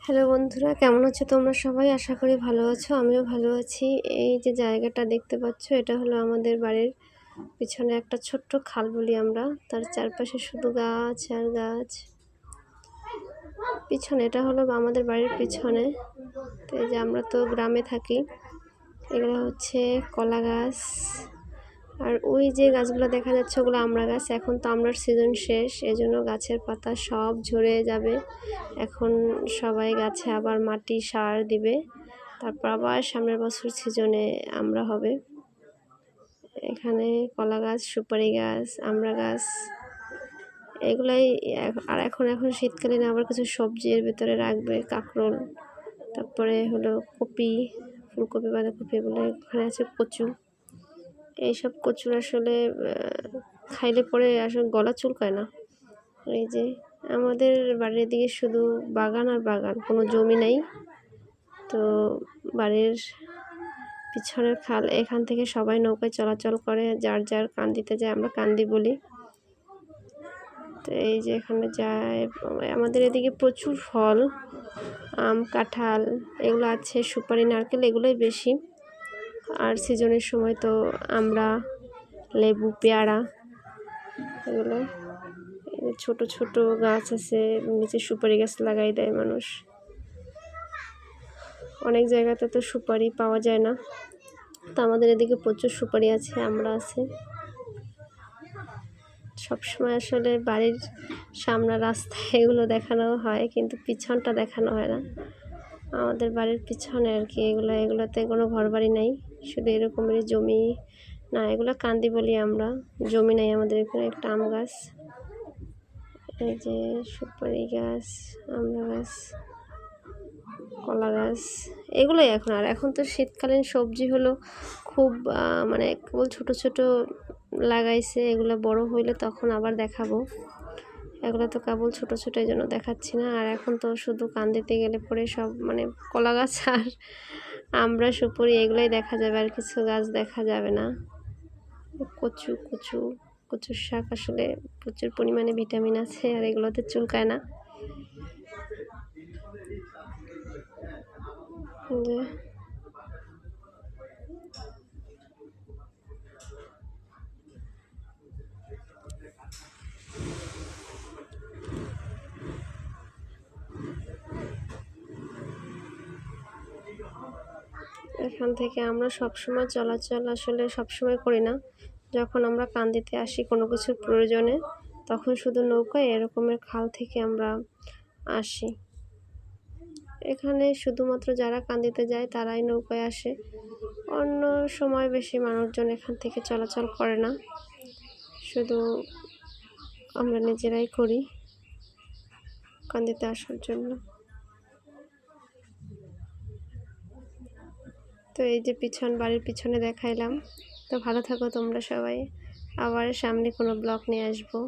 Hello বন্ধুরা, কেমন আছো তোমরা সবাই? আশা করি ভালো আছো, আমিও ভালো আছি। এই যে জায়গাটা দেখতে পাচ্ছ, এটা হলো আমাদের বাড়ির পিছনে একটা ছোট্ট খাল বলি আমরা। তার চারপাশে শুধু গাছ আর গাছ। পিছনে এটা হলো আমাদের বাড়ির পিছনে। তো এই যে আমরা তো গ্রামে থাকি। এগুলো হচ্ছে কলা গাছ, আর ওই যে গাছগুলো দেখা যাচ্ছে ওগুলো আমড়া গাছ। এখন তো আমড়ার সিজন শেষ, এজন্য গাছের পাতা সব ঝরে যাবে। এখন সবাই গাছে আবার মাটি সার দিবে, তারপর আবার সামনের বছর সিজনে আমড়া হবে। এখানে কলা গাছ, সুপারি গাছ, আমড়া গাছ এগুলাই। আর এখন শীতকালীন আবার কিছু সবজির ভিতরে রাখবে, কাঁকরোল, তারপরে হলো কপি, ফুলকপি, বাঁধাকপি, এগুলো এখানে আছে কচু। এইসব কচুর আসলে খাইলে পরে আসলে গলা চুলকায় না। এই যে আমাদের বাড়ির দিকে শুধু বাগান আর বাগান, কোনো জমি নেই। তো বাড়ির পিছনের খাল, এখান থেকে সবাই নৌকায় চলাচল করে, যার যার কান্দিতে যায়, আমরা কান্দি বলি। তো এই যে এখানে যায়, আমাদের এদিকে প্রচুর ফল, আম, কাঁঠাল এগুলো আছে, সুপারি, নারকেল এগুলোই বেশি। আর সিজনের সময় তো আমরা লেবু, পেয়ারা এগুলো। ছোট ছোট গাছ আছে, নিচে সুপারি গাছ লাগাই দেয় মানুষ। অনেক জায়গাতে তো সুপারি পাওয়া যায় না, তো আমাদের এদিকে প্রচুর সুপারি আছে, আমরা আছে। সবসময় আসলে বাড়ির সামনে রাস্তায় এগুলো দেখানো হয়, কিন্তু পিছনটা দেখানো হয় না। আমাদের বাড়ির পিছনে আর কি এগুলোতে কোনো ঘরবাড়ি নেই, শুধু এরকমেরই জমি। না, এগুলো কান্দি বলি আমরা, জমি নেই আমাদের এখানে। একটা আম গাছ, এই যে সুপারি গাছ, আমড়া গাছ, কলা গাছ এগুলোই এখন। আর এখন তো শীতকালীন সবজি হলো খুব মানে কেবল ছোট ছোট লাগাইছে, এগুলো বড় হইলে তখন আবার দেখাবো। এগুলো তো কেবল ছোট ছোট, এই জন্য দেখাচ্ছি না। আর এখন তো শুধু কান্দিতে গেলে পরে সব মানে কলা গাছ আর আমরা সুপুরি এগুলোই দেখা যাবে, আর কিছু গাছ দেখা যাবে না। কচুর শাক আসলে প্রচুর পরিমাণে ভিটামিন আছে, আর এগুলোতে চুলকায় না। এখান থেকে আমরা সবসময় চলাচল আসলে সবসময় করি না। যখন আমরা কান্দিতে আসি কোনো কিছুর প্রয়োজনে, তখন শুধু নৌকায় এরকমের খাল থেকে আমরা আসি। এখানে শুধুমাত্র যারা কান্দিতে যায় তারাই নৌকায় আসে, অন্য সময় বেশি মানুষজন এখান থেকে চলাচল করে না, শুধু আমরা নিজেরাই করি কান্দিতে আসার জন্য। তো এই যে বাড়ির পিছনে দেখাইলাম। তো ভালো থাকো তোমরা সবাই, আবার সামনে কোনো ব্লগ নিয়ে আসবো।